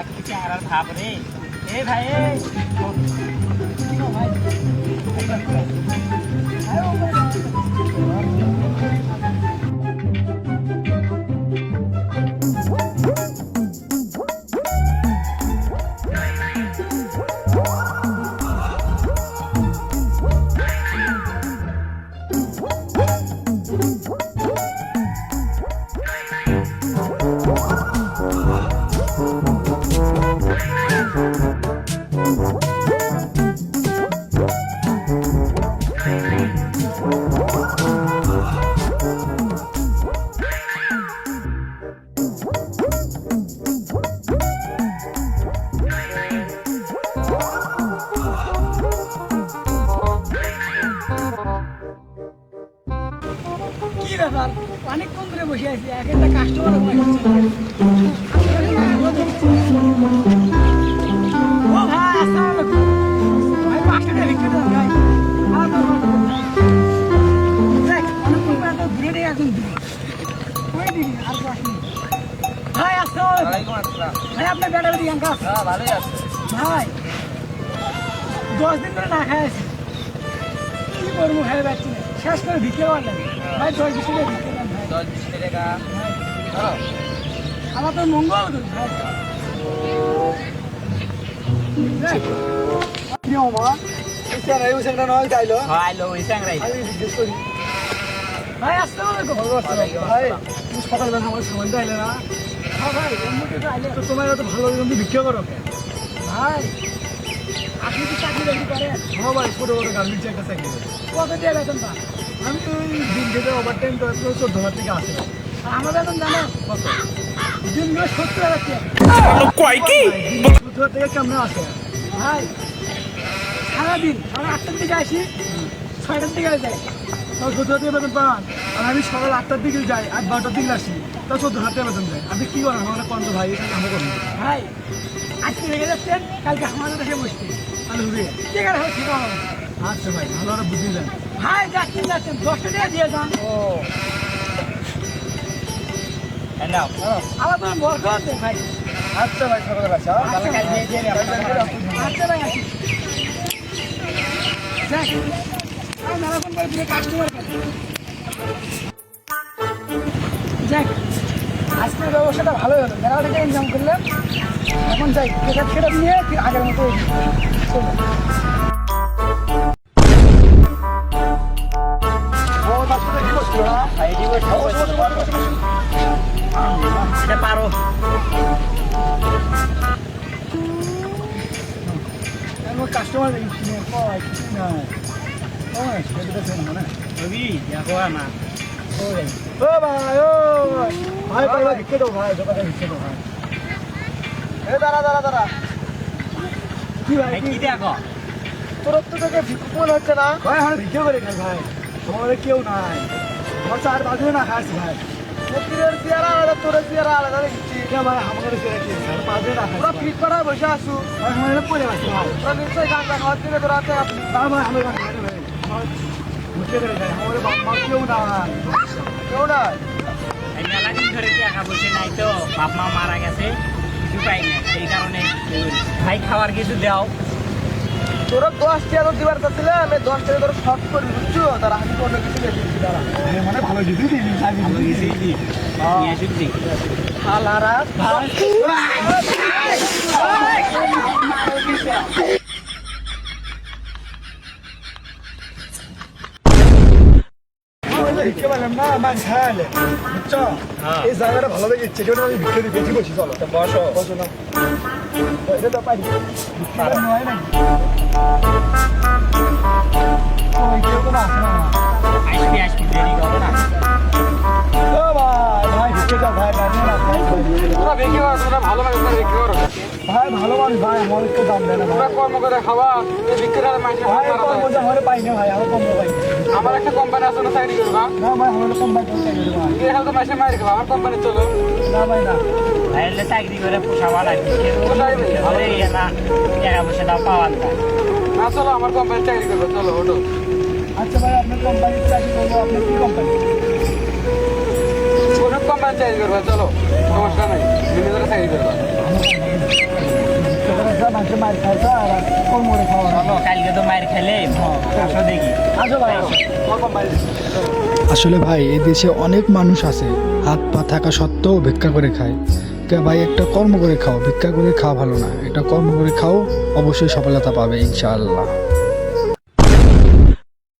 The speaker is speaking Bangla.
একটু চেহারার ভাব রে। এ ভাই কি ব্যাপার অনেকক্ষণ ধরে বসে আছি এক একটা কাস্টমার ও ভাই আসসালামু আলাইকুম ভাই 5 টাকা বিক্রি দাও ভাই দেখ অনেকক্ষণ পরে তো ঘুরে দিয়ে এখন দিবি কই দিবি আর আসনি ভাই আসসালামু আলাইকুম আসসালাম ভাই আপনার বেটা বেটি আঙ্কা হ্যাঁ ভালোই আছে ভাই 10 দিন ধরে না খাই আছি কি করবো খাই পাচ্ছি না শেষ করে বিক্রি করলাম ভাই 10 20 টাকা বিক্রি করলাম ভাই 10 20 টাকা চলো আমার তো মঙ্গল তো ভাই কি ওমা স্যার এই স্যার না যাইলো আইলো ওই স্যাংরাই আমি জিজ্ঞেস করি ভাই আসসালামু আলাইকুম ভাই তুমি সকালবেলা আমার সময় দাইলে না হ্যাঁ ভাই এমনিতে তো আইলে তো তোমার তো ভালো তুমি বিক্রি করো ভাই আপনি কি চাকরি বাকরি করেন হ্যাঁ ভাই ছোট বড় গার্মেন্টসে একটা চাকরি করি কত দিয়ে বেতন পান আমি তো দিন থেকে ওভারটাইম করে 14,000 টাকা আসে আর আমার বেতন জানেন কত দিন গেলে 70,000 টাকা কয় কি 70,000 টাকা কেমন আসে ভাই সারাদিন আমি 8টার দিকে আসি 6টার দিকে যাই তাও 70,000 টাকা বেতন পান আর আমি সকাল 8টার দিকে যাই আর 12টার দিকে আসি তাও 14,000 টাকা বেতন দেয় আপনি কি করেন আমার কত ভাই এটা আমি করবো ভাই আজকে রেখে যাচ্ছেন কালকে আমাদের দেখে বসতে তাহলে হবে ঠিক আছে ঠিক আছে আচ্ছা ভাই ভালো করে বুঝিয়ে দেন ভাই যাচ্ছেন 10 টাকা দিয়ে যান ও হ্যালো আমার তো বরকত দেন ভাই আচ্ছা ভাই সকালে আসা তাহলে কাল দিয়ে দিয়ে আচ্ছা ভাই আসি যাক আমি মেলাফোন করে পুরো কাস্টমার যাক আজকের ব্যবসাটা ভালোই হলো মেলা থেকে ইনকাম করলাম এখন যাই সেটা নিয়ে আগের মতো পারো কাস্টমার না ও ভাই ও ভাই পাইবা ভিক্ষে দাও ভাই দোকানে ভিক্ষে দাও ভাই এ দাঁড়া কি ভাই কি দেখো তোর তো তোকে ভিক্ষে মনে হচ্ছে না ভাই আমরা ভিক্ষে করে খাই ভাই আমাদের কেউ নাই আমার চার বাজু না খাস ভাই তোর চেয়ারা আলাদা তোর চেয়ারা আলাদা দেখছি না ভাই আমাদের চেয়ারা কি স্যার বাজু না খাস পুরো ফিট করা বসে আসু ভাই আমরা পড়ে আছি ভাই তোর নিশ্চয়ই গান খাওয়ার দিনে তোর আছে না ভাই আমরা গান খাই ভাই ভিক্ষে করে খাই আমাদের বাবা কেউ নাই কেউ নাই মেলা দিন ধরে টাকা পয়সা নাই তো বাপ মা মারা গেছে কিছু পাই না সেই কারণে ভাই খাওয়ার কিছু দাও তোরা 10 টাকা দিবার চাচ্ছিলে আমি 10 টাকা তোর শর্ট করে বুঝছো তার আমি অন্য কিছু দিচ্ছি দাঁড়া মানে ভালো কিছু দিবি ভালো কিছু দিবি নিয়ে আসুন হালারা ভিক্ষে পেলাম না আমার খায়ালে বুঝছো এই জায়গাটা ভালো লেগে ইচ্ছে কেন আমি ভিক্ষে দিয়ে বেশি বসি চলো বসো বসো না এটা তো পারি ভিক্ষে নয় না কেউ কোনো আসে না আসবি দেরি করো না ও ভাই ভিক্ষে যাও ভাই তোরা ভিক্ষে করো তোরা ভালো লাগে তোরা ভিক্ষে করো ভাই ভালো মানুষ ভাই আমার একটু দাম দেয় না তোরা কর্ম করে খাওয়া এই ভিক্ষেটা মাইনে ভাই কর্ম যা হলে পাই না ভাই আমার কর্ম পাই আমার একটা কোম্পানি আছে না চাকরি করবা না ভাই আমার কোম্পানি চাকরি করবা এই হালকা মাসে মাইরে খাওয়া আমার কোম্পানি চলো না ভাই না ভাইলে চাকরি করে পোষাবা লাগে আরে না টাকা পয়সা দাও পাওয়া যায় না চলো আমার কোম্পানি চাকরি করবো চলো ওঠো আচ্ছা ভাই আপনার কোম্পানির চাকরি করবো আপনার কি কোম্পানি কোম্পানি চাকরি করবা চলো সমস্যা নাই মিলে চাকরি করবা চলো কালকে তো মায়ের খেলে আসো দেখি আসলে ভাই এই দেশে অনেক মানুষ আছে হাত পা থাকা সত্ত্বেও ভিক্ষা করে খায় ভাই একটা কর্ম করে খাও, ভিক্ষা করে খাওয়া ভালো না, একটা কর্ম করে খাও, অবশ্যই সফলতা পাবে ইনশাআল্লাহ।